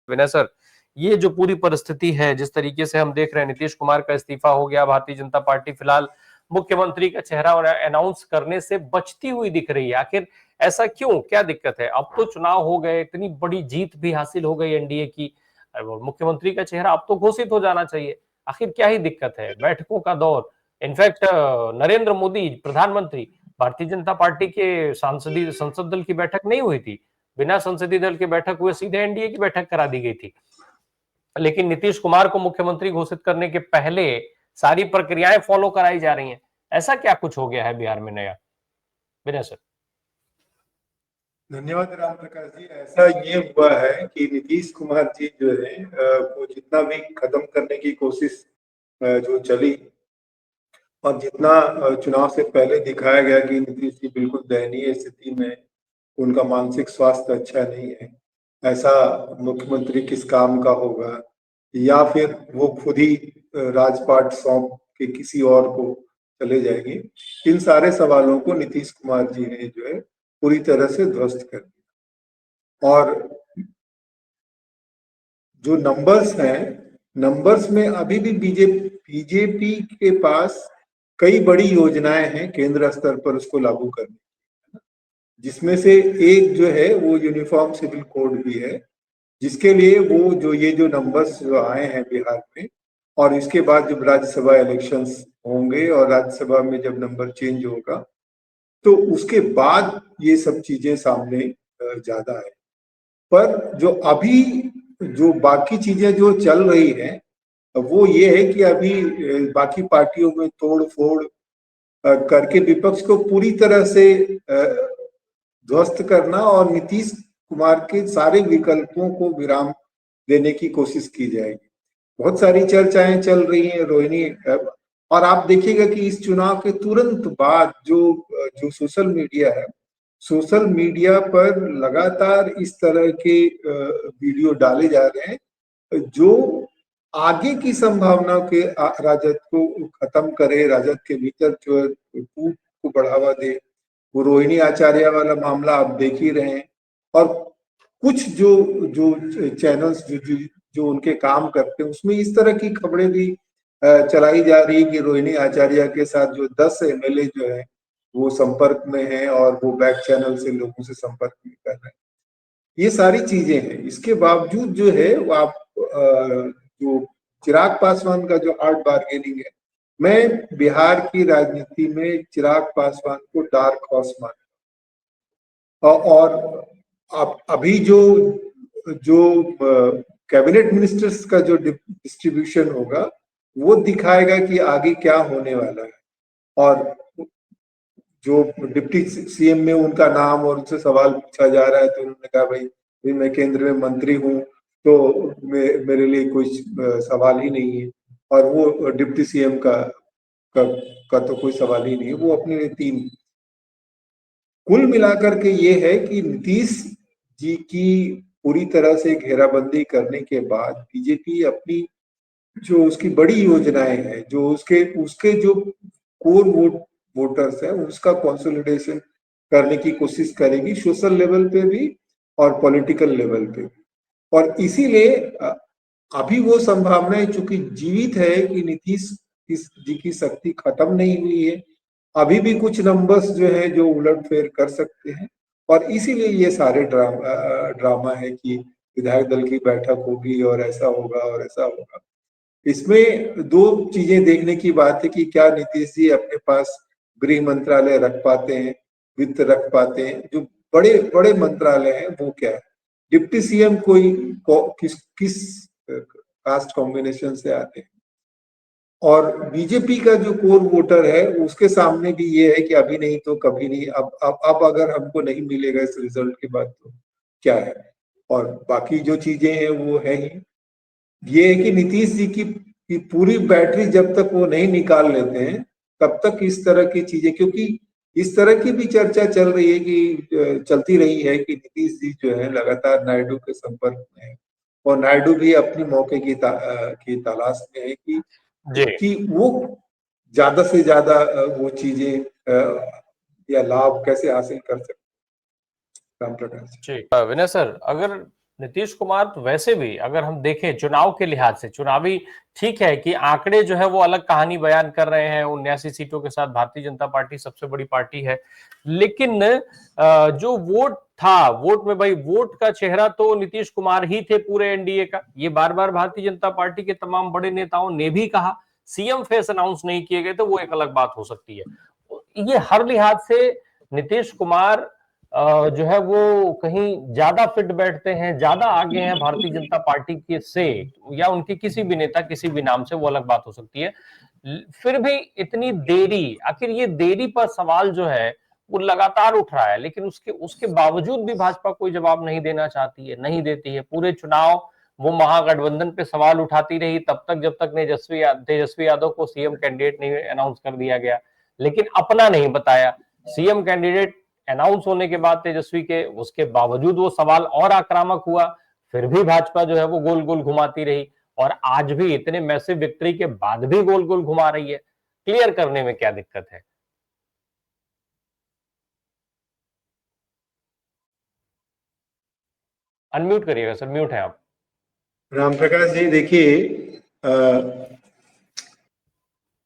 विनय sir, ये जो पूरी परिस्थिति है, जिस तरीके से हम देख रहे हैं, नीतीश कुमार का इस्तीफा हो गया, भारतीय जनता पार्टी फिलहाल मुख्यमंत्री का चेहरा अनाउंस करने से बचती हुई दिख रही है। आखिर ऐसा क्यों? क्या दिक्कत है? अब तो चुनाव हो गए, इतनी बड़ी जीत भी हासिल हो गई एनडीए की, मुख्यमंत्री का चेहरा अब तो घोषित हो जाना चाहिए। आखिर क्या ही दिक्कत है? बैठकों का दौर, इनफैक्ट नरेंद्र मोदी प्रधानमंत्री, भारतीय जनता पार्टी के सांसदीय संसद दल की बैठक नहीं हुई थी, बिना संसदीय दल की बैठक हुए सीधे एनडीए की बैठक करा दी गई थी। लेकिन नीतीश कुमार को मुख्यमंत्री घोषित करने के पहले सारी प्रक्रियाएं फॉलो कराई जा रही हैं। ऐसा क्या कुछ हो गया है बिहार में नया, विनय सर? धन्यवाद राम प्रकाश जी। ऐसा ये हुआ है कि नीतीश कुमार जी जो है वो जितना भी खत्म करने की कोशिश जो चली, और जितना चुनाव से पहले दिखाया गया कि नीतीश जी बिल्कुल दयनीय स्थिति में, उनका मानसिक स्वास्थ्य अच्छा नहीं है, ऐसा मुख्यमंत्री किस काम का होगा, या फिर वो खुद ही राजपाट सौंप के किसी और को चले जाएंगे, इन सारे सवालों को नीतीश कुमार जी ने जो है पूरी तरह से ध्वस्त कर दिया। और जो नंबर्स हैं, नंबर्स में अभी भी बीजेपी के पास कई बड़ी योजनाएं हैं केंद्र स्तर पर उसको लागू करने, जिसमें से एक जो है वो यूनिफॉर्म सिविल कोड भी है, जिसके लिए वो जो ये जो नंबर्स जो आए हैं बिहार में, और इसके बाद जब राज्यसभा इलेक्शंस होंगे और राज्यसभा में जब नंबर चेंज होगा, तो उसके बाद ये सब चीजें सामने ज्यादा है। पर जो अभी जो बाकी चीजें जो चल रही हैं, वो ये है कि अभी बाकी पार्टियों में तोड़ फोड़ करके विपक्ष को पूरी तरह से ध्वस्त करना और नीतीश कुमार के सारे विकल्पों को विराम देने की कोशिश की जाएगी। बहुत सारी चर्चाएं चल रही हैं रोहिणी, और आप देखिएगा कि इस चुनाव के तुरंत बाद जो जो सोशल मीडिया पर लगातार इस तरह के वीडियो डाले जा रहे हैं जो आगे की संभावना के राजद को खत्म करे, राजद के भीतर जो टूट को बढ़ावा दे। वो रोहिणी आचार्य वाला मामला आप देख ही रहे हैं, और कुछ जो जो चैनल्स जो उनके काम करते हैं उसमें इस तरह की खबरें भी चलाई जा रही है कि रोहिणी आचार्य के साथ जो 10 एमएलए जो है वो संपर्क में है और वो बैक चैनल से लोगों से संपर्क भी कर रहे हैं। ये सारी चीजें हैं। इसके बावजूद जो है वो आप जो चिराग पासवान का जो हार्ड बार्गेनिंग है, मैं बिहार की राजनीति में चिराग पासवान को डार्क हॉर्स मानता हूं। और अभी जो जो कैबिनेट मिनिस्टर्स का जो डिस्ट्रीब्यूशन होगा वो दिखाएगा कि आगे क्या होने वाला है। और जो डिप्टी सीएम में उनका नाम और उनसे सवाल पूछा जा रहा है, तो उन्होंने कहा भाई मैं केंद्र में मंत्री हूँ, तो मेरे लिए कोई सवाल ही नहीं है। और वो डिप्टी सीएम का तो कोई सवाल ही नहीं है, वो अपने लिए 3। कुल मिलाकर के ये है कि नीतीश जी की पूरी तरह से घेराबंदी करने के बाद बीजेपी अपनी जो उसकी बड़ी योजनाएं हैं, जो उसके उसके जो कोर वोटर्स है, उसका कंसोलिडेशन करने की कोशिश करेगी, सोशल लेवल पे भी और पॉलिटिकल लेवल पे भी। और इसीलिए अभी वो संभावनाएं चूंकि जीवित है कि नीतीश जी की शक्ति खत्म नहीं हुई है, अभी भी कुछ नंबर्स जो है जो उलटफेर कर सकते हैं। और इसीलिए ये सारे ड्रामा है कि विधायक दल की बैठक होगी और ऐसा होगा और ऐसा होगा। इसमें 2 चीजें देखने की बात है कि क्या नीतीश जी अपने पास गृह मंत्रालय रख पाते हैं, वित्त रख पाते हैं, जो बड़े बड़े मंत्रालय हैं वो क्या है, डिप्टी सीएम किस किस कास्ट कॉम्बिनेशन से आते हैं। और बीजेपी का जो कोर वोटर है उसके सामने भी ये है कि अभी नहीं तो कभी नहीं, अब अगर हमको नहीं मिलेगा इस रिजल्ट के बाद तो क्या है। और बाकी जो चीजें हैं वो है ही, ये है कि नीतीश जी की पूरी बैटरी जब तक वो नहीं निकाल लेते हैं तब तक इस तरह की चीजें, क्योंकि इस तरह की भी चर्चा चल रही है कि चलती रही है कि नीतीश जी जो है लगातार नायडू के संपर्क में है, और नायडू भी अपनी मौके की तलाश में है जी कि वो ज्यादा से ज्यादा वो चीजें या लाभ कैसे हासिल कर सकते। राम प्रकाश जी विनय सर, अगर नीतीश कुमार तो वैसे भी अगर हम देखें चुनाव के लिहाज से, चुनावी ठीक है कि आंकड़े जो है वो अलग कहानी बयान कर रहे हैं, 79 सीटों के साथ भारतीय जनता पार्टी सबसे बड़ी पार्टी है, लेकिन जो वोट था, वोट में भाई वोट का चेहरा तो नीतीश कुमार ही थे पूरे एनडीए का। ये बार बार भारतीय जनता पार्टी के तमाम बड़े नेताओं ने भी कहा। सीएम फेस अनाउंस नहीं किए गए तो वो एक अलग बात हो सकती है। ये हर लिहाज से नीतीश कुमार जो है वो कहीं ज्यादा फिट बैठते हैं, ज्यादा आगे हैं भारतीय जनता पार्टी के से, या उनके किसी भी नेता किसी भी नाम से, वो अलग बात हो सकती है। फिर भी इतनी देरी, आखिर ये देरी पर सवाल जो है वो लगातार उठ रहा है, लेकिन उसके उसके बावजूद भी भाजपा कोई जवाब नहीं देना चाहती है, नहीं देती है। पूरे चुनाव वो महागठबंधन पे सवाल उठाती रही तब तक जब तक तेजस्वी यादव को सीएम कैंडिडेट नहीं अनाउंस कर दिया गया, लेकिन अपना नहीं बताया। सीएम कैंडिडेट अनाउंस होने के बाद तेजस्वी के, उसके बावजूद वो सवाल और आक्रामक हुआ, फिर भी भाजपा जो है वो गोल गोल घुमाती रही, और आज भी इतने मैसिव विक्ट्री के बाद भी गोल गोल घुमा रही है। क्लियर करने में क्या दिक्कत है? अनम्यूट करिएगा सर, म्यूट है आप। राम प्रकाश जी देखिए,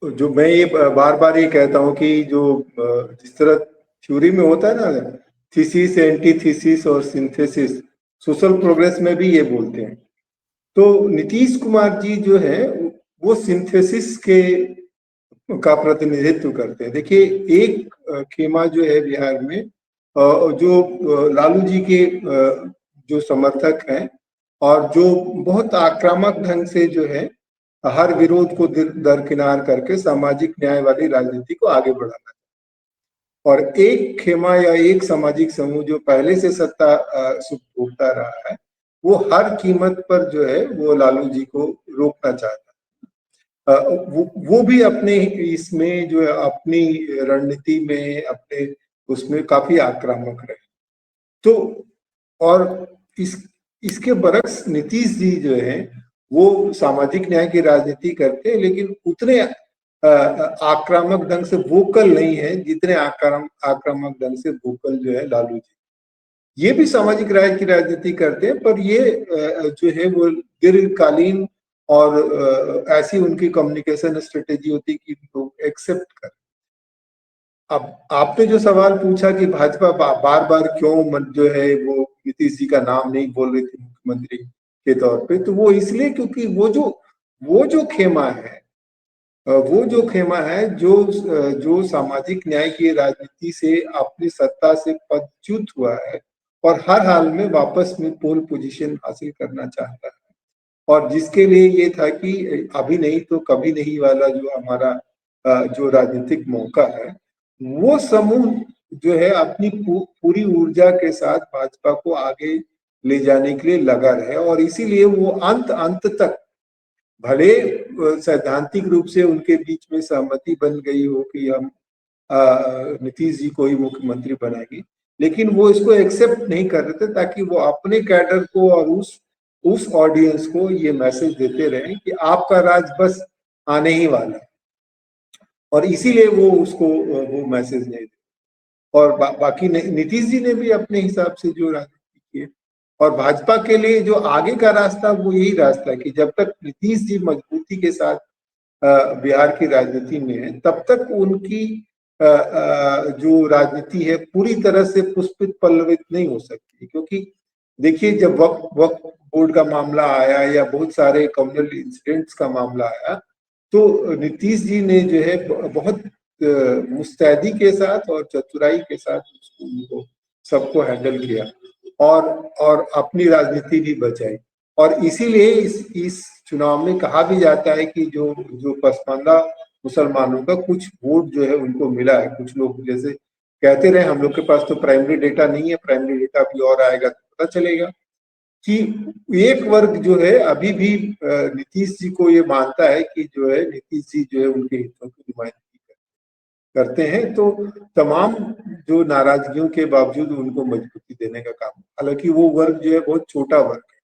जो मैं ये बार बार ये कहता हूँ कि जो जिस तरह थ्योरी में होता है ना, थीसिस, एंटीथीसिस और सिंथेसिस, सोशल प्रोग्रेस में भी ये बोलते हैं। तो नीतीश कुमार जी जो है वो सिंथेसिस के का प्रतिनिधित्व करते हैं। देखिए, एक खेमा जो है बिहार में, जो लालू जी के जो समर्थक हैं और जो बहुत आक्रामक ढंग से जो है हर विरोध को दरकिनार करके सामाजिक न्याय वाली राजनीति को आगे बढ़ाना, और एक खेमा या एक सामाजिक समूह जो पहले से सत्ता सुख भोगता रहा है, वो हर कीमत पर जो है वो लालू जी को रोकना चाहता है। वो भी अपने इसमें जो है अपनी रणनीति में, अपने उसमें काफी आक्रामक रहे। तो और इस इसके बरक्स नीतीश जी जो है वो सामाजिक न्याय की राजनीति करते हैं, लेकिन उतने आक्रामक ढंग से वोकल नहीं है जितने आक्रामक ढंग से वोकल जो है लालू जी। ये भी सामाजिक न्याय की राजनीति करते हैं, पर ये जो है वो दीर्घकालीन और ऐसी उनकी कम्युनिकेशन स्ट्रेटेजी होती है कि लोग एक्सेप्ट कर। अब आपने जो सवाल पूछा कि भाजपा बार बार क्यों जो है वो नीतीश जी का नाम नहीं बोल रही थी मुख्यमंत्री के तौर पे, तो वो इसलिए क्योंकि वो जो खेमा है, जो सामाजिक न्याय की राजनीति से अपनी सत्ता से पदच्युत हुआ है और हर हाल में वापस में पोल पोजीशन हासिल करना चाहता है, और जिसके लिए ये था कि अभी नहीं तो कभी नहीं वाला जो हमारा जो राजनीतिक मौका है, वो समूह जो है अपनी पूरी ऊर्जा के साथ भाजपा को आगे ले जाने के लिए लगा रहे, और इसीलिए वो अंत अंत तक, भले सैद्धांतिक रूप से उनके बीच में सहमति बन गई हो कि हम नीतीश जी को ही मुख्यमंत्री बनाएंगे, लेकिन वो इसको एक्सेप्ट नहीं कर रहे थे, ताकि वो अपने कैडर को और उस ऑडियंस को ये मैसेज देते रहे कि आपका राज बस आने ही वाला है, और इसीलिए वो उसको वो मैसेज नहीं दे। और बाकी नीतीश जी ने भी अपने हिसाब से जो राजनीति की है, और भाजपा के लिए जो आगे का रास्ता वो यही रास्ता है कि जब तक नीतीश जी मजबूती के साथ बिहार की राजनीति में है, तब तक उनकी जो राजनीति है पूरी तरह से पुष्पित पल्लवित नहीं हो सकती। क्योंकि देखिए, जब वक्फ बोर्ड का मामला आया या बहुत सारे कम्युनल इंसिडेंट्स का मामला आया, तो नीतीश जी ने जो है बहुत मुस्तैदी के साथ और चतुराई के साथ उनको सबको हैंडल किया, और अपनी राजनीति भी बचाई। और इसीलिए इस चुनाव में कहा भी जाता है कि जो जो पसमानदा मुसलमानों का कुछ वोट जो है उनको मिला है। कुछ लोग जैसे कहते रहे हम लोग के पास तो प्राइमरी डेटा नहीं है, प्राइमरी डेटा भी और आएगा तो पता चलेगा कि एक वर्ग जो है अभी भी नीतीश जी को ये मानता है कि जो है नीतीश जी जो है उनके हितों की नुमाइंदगी करते हैं। तो तमाम जो नाराजगियों के बावजूद उनको मजबूती देने का काम, हालांकि वो वर्ग जो है बहुत छोटा वर्ग है,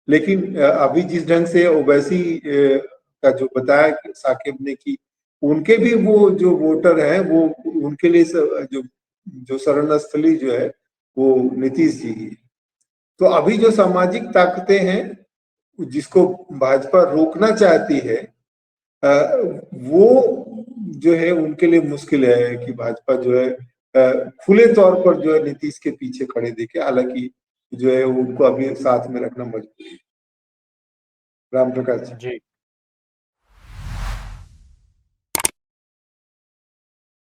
लेकिन अभी जिस ढंग से ओवैसी का जो बताया साकिब ने कि उनके भी वो जो वोटर हैं वो उनके लिए जो जो शरण स्थली जो है वो नीतीश जी ही है। तो अभी जो सामाजिक ताकतें हैं जिसको भाजपा रोकना चाहती है, वो जो है उनके लिए मुश्किल है कि भाजपा जो है खुले तौर पर जो है नीतीश के पीछे खड़े देखे, हालांकि जो है उनको अभी साथ में रखना मजबूरी है। राम प्रकाश जी। जी